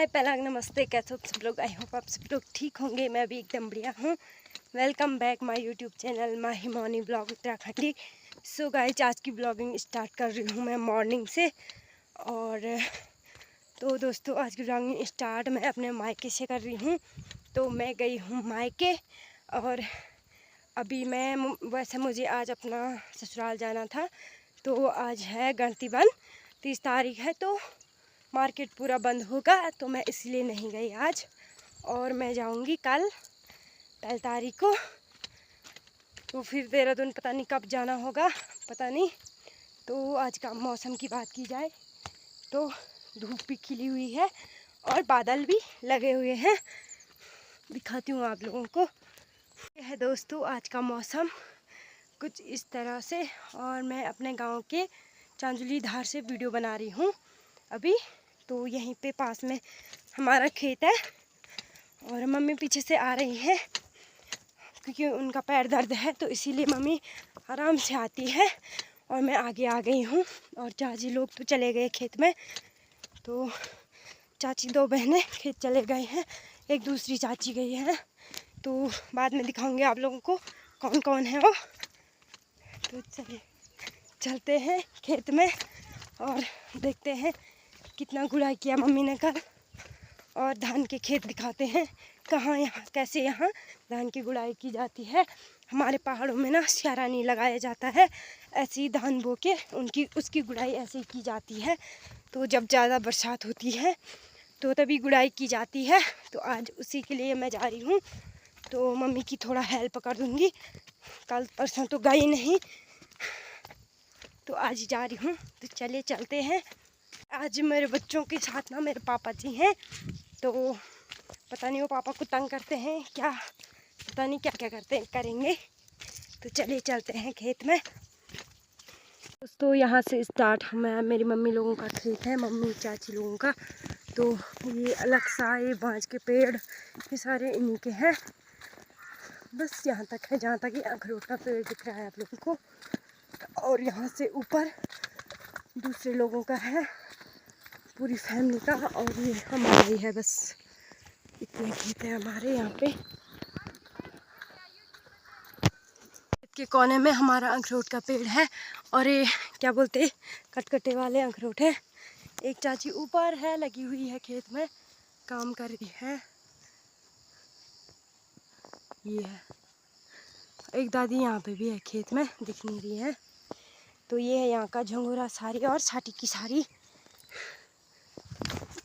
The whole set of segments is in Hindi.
हाय पहला नमस्ते, कैसे हो सब लोग। आई होप आप सब लोग ठीक होंगे। मैं भी एकदम बढ़िया हूँ। Welcome back my YouTube channel Mahi morning blog Uttarakhandi. So guys, आज की ब्लॉगिंग स्टार्ट कर रही हूँ मैं मॉर्निंग से। और तो दोस्तों, आज की ब्लॉगिंग स्टार्ट मैं अपने मायके से कर रही हूँ। तो मैं गई हूँ मायके और अभी मैं वैसे मुझे आज अपना ससुराल जाना था। तो आज है गणती बंद, 30 तारीख है, तो मार्केट पूरा बंद होगा, तो मैं इसलिए नहीं गई आज। और मैं जाऊंगी कल 13 तारीख को। तो फिर देहरादून पता नहीं कब जाना होगा, पता नहीं। तो आज का मौसम की बात की जाए तो धूप भी खिली हुई है और बादल भी लगे हुए हैं। दिखाती हूँ आप लोगों को। यह है दोस्तों आज का मौसम कुछ इस तरह से। और मैं अपने गांव के चांजुली धार से वीडियो बना रही हूँ अभी। तो यहीं पे पास में हमारा खेत है और मम्मी पीछे से आ रही हैं क्योंकि उनका पैर दर्द है, तो इसीलिए मम्मी आराम से आती है और मैं आगे आ गई हूँ। और चाची लोग तो चले गए खेत में। तो चाची दो बहनें खेत चले गए हैं, एक दूसरी चाची गई है। तो बाद में दिखाऊंगी आप लोगों को कौन कौन है वो। तो चलिए चलते हैं खेत में और देखते हैं कितना गुड़ाई किया मम्मी ने कल। और धान के खेत दिखाते हैं कहाँ यहाँ कैसे यहाँ धान की गुड़ाई की जाती है। हमारे पहाड़ों में ना स्यारा नहीं लगाया जाता है, ऐसे ही धान बो के उसकी गुड़ाई ऐसे ही की जाती है। तो जब ज़्यादा बरसात होती है तो तभी गुड़ाई की जाती है। तो आज उसी के लिए मैं जा रही हूँ। तो मम्मी की थोड़ा हेल्प कर दूँगी, कल परसों तो गई नहीं, तो आज जा रही हूँ। तो चलिए चलते हैं। आज मेरे बच्चों के साथ ना मेरे पापा जी हैं, तो पता नहीं वो पापा को तंग करते हैं क्या, पता नहीं क्या क्या करेंगे। तो चलिए चलते हैं खेत में। दोस्तों यहाँ से स्टार्ट मेरी मम्मी लोगों का खेत है, मम्मी चाची लोगों का। तो ये अलग सा ये बांज के पेड़ ये सारे इन्हीं के हैं। बस यहाँ तक है जहाँ तक ये अखरोट का पेड़ दिख रहा है आप लोगों को। और यहाँ से ऊपर दूसरे लोगों का है, पूरी फैमिली का। और ये हमारा ही है, बस इतने खेत है हमारे यहाँ पे। खेत के कोने में हमारा अखरोट का पेड़ है और ये क्या बोलते कटकटे वाले अखरोट है। एक चाची ऊपर है, लगी हुई है खेत में, काम कर रही है। ये है एक दादी यहाँ पे भी है खेत में, दिख नहीं रही है। तो ये है यहाँ का झंगोरा सारी और साटी की सारी।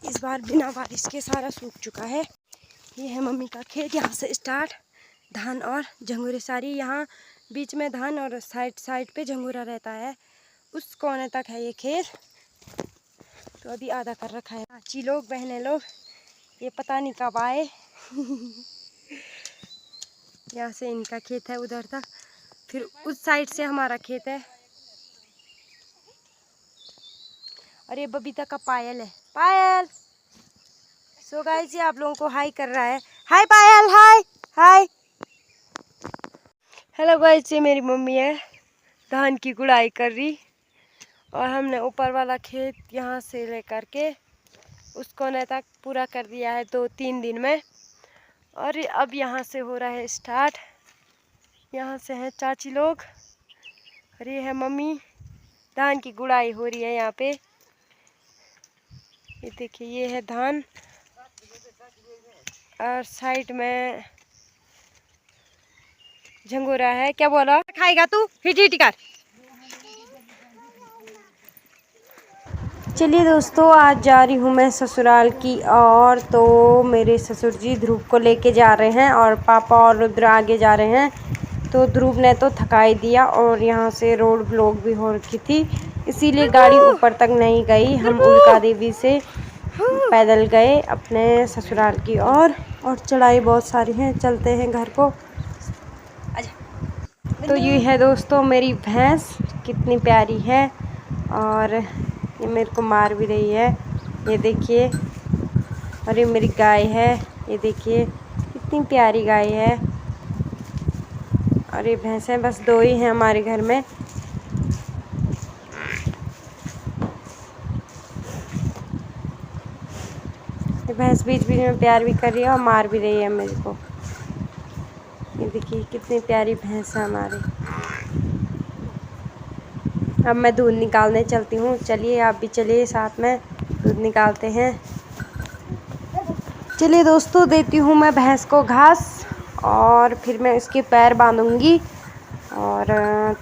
इस बार बिना बारिश के सारा सूख चुका है। ये है मम्मी का खेत, यहाँ से स्टार्ट धान और झंगोरे सारी। यहाँ बीच में धान और साइड पे झंगोरा रहता है, उस कोने तक है ये खेत। तो अभी आधा कर रखा है। चाची लोग बहनें लोग ये पता नहीं कब आए यहाँ से इनका खेत है उधर तक, फिर उस साइड से हमारा खेत है। और ये बबीता का पायल है, पायल। सो गाइस ये आप लोगों को हाई कर रहा है। हाय पायल, हाय हाय। हेलो गाइस, ये मेरी मम्मी है धान की गुड़ाई कर रही। और हमने ऊपर वाला खेत यहाँ से लेकर के उस कोने तक पूरा कर दिया है 2-3 दिन में। और अब यहाँ से हो रहा है स्टार्ट। यहाँ से हैं चाची लोग और ये है मम्मी। धान की गुड़ाई हो रही है यहाँ पे। ये देखिए ये है धान और साइड में झंगोरा है। क्या बोला खाएगा तू, हिट कर। चलिए दोस्तों, आज जा रही हूँ मैं ससुराल की और। तो मेरे ससुर जी ध्रुव को लेके जा रहे हैं और पापा और रुद्र आगे जा रहे हैं। तो ध्रुव ने तो थकाई दिया और यहाँ से रोड ब्लॉक भी हो रखी थी, इसीलिए गाड़ी ऊपर तक नहीं गई। हम उल्का देवी से पैदल गए अपने ससुराल की और चढ़ाई बहुत सारी हैं। चलते हैं घर को। तो ये है दोस्तों मेरी भैंस, कितनी प्यारी है और ये मेरे को मार भी रही है, ये देखिए। और ये मेरी गाय है, ये देखिए कितनी प्यारी गाय है। और ये भैंसें बस 2 ही हैं हमारे घर में। ये भैंस बीच बीच में प्यार भी कर रही है और मार भी रही है मेरे को। ये देखिए कितनी प्यारी भैंस है हमारी। अब मैं दूध निकालने चलती हूँ। चलिए आप भी चलिए साथ में, दूध निकालते हैं। चलिए दोस्तों, देती हूँ मैं भैंस को घास और फिर मैं इसके पैर बांधूँगी और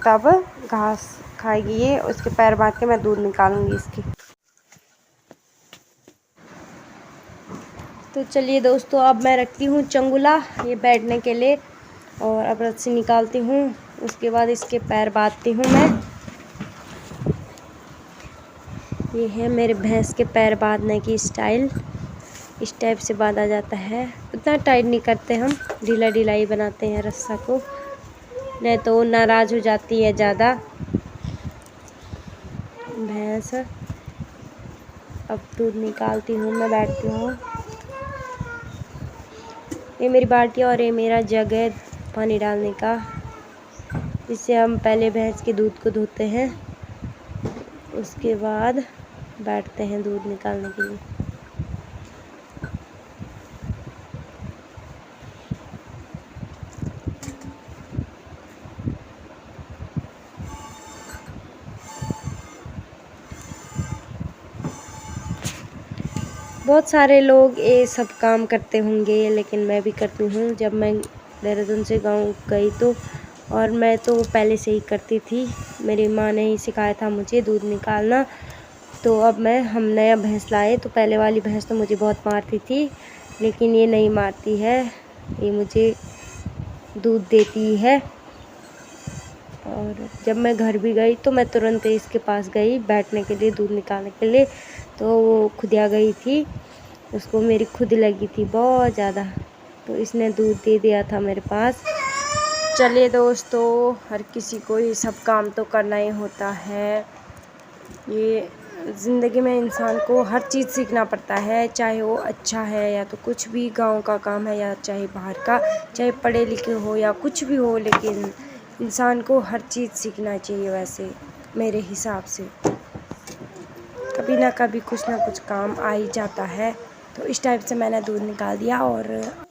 तब घास खाएगी ये। उसके पैर बांध के मैं दूध निकालूँगी इसकी। तो चलिए दोस्तों, अब मैं रखती हूँ चंगुला ये बैठने के लिए और अब रस्सी निकालती हूँ। उसके बाद इसके पैर बांधती हूँ मैं। ये है मेरे भैंस के पैर बांधने की स्टाइल। इस टाइप से बांधा जाता है। उतना टाइट नहीं करते हम, ढीला ढीला ही बनाते हैं रस्सा को, नहीं तो नाराज़ हो जाती है ज़्यादा भैंस। अब दूध निकालती हूँ मैं, बैठती हूँ। ये मेरी बाल्टी और ये मेरा जग है पानी डालने का। इससे हम पहले भैंस के दूध को धोते हैं, उसके बाद बैठते हैं दूध निकालने के लिए। बहुत सारे लोग ये सब काम करते होंगे, लेकिन मैं भी करती हूँ। जब मैं देहरादून से गाँव गई तो, और मैं तो पहले से ही करती थी। मेरी माँ ने ही सिखाया था मुझे दूध निकालना। तो अब हम नया भैंस लाए तो पहले वाली भैंस तो मुझे बहुत मारती थी, लेकिन ये नहीं मारती है, ये मुझे दूध देती है। और जब मैं घर भी गई तो मैं तुरंत इसके पास गई बैठने के लिए, दूध निकालने के लिए। तो वो खुदिया गई थी, उसको मेरी खुद लगी थी बहुत ज़्यादा, तो इसने दूध दे दिया था मेरे पास। चलिए दोस्तों, हर किसी को ये सब काम तो करना ही होता है। ये ज़िंदगी में इंसान को हर चीज़ सीखना पड़ता है, चाहे वो अच्छा है या तो कुछ भी गांव का काम है या चाहे बाहर का, चाहे पढ़े लिखे हो या कुछ भी हो, लेकिन इंसान को हर चीज़ सीखना चाहिए। वैसे मेरे हिसाब से कभी ना कभी कुछ ना कुछ काम आ ही जाता है। तो इस टाइप से मैंने दूध निकाल दिया और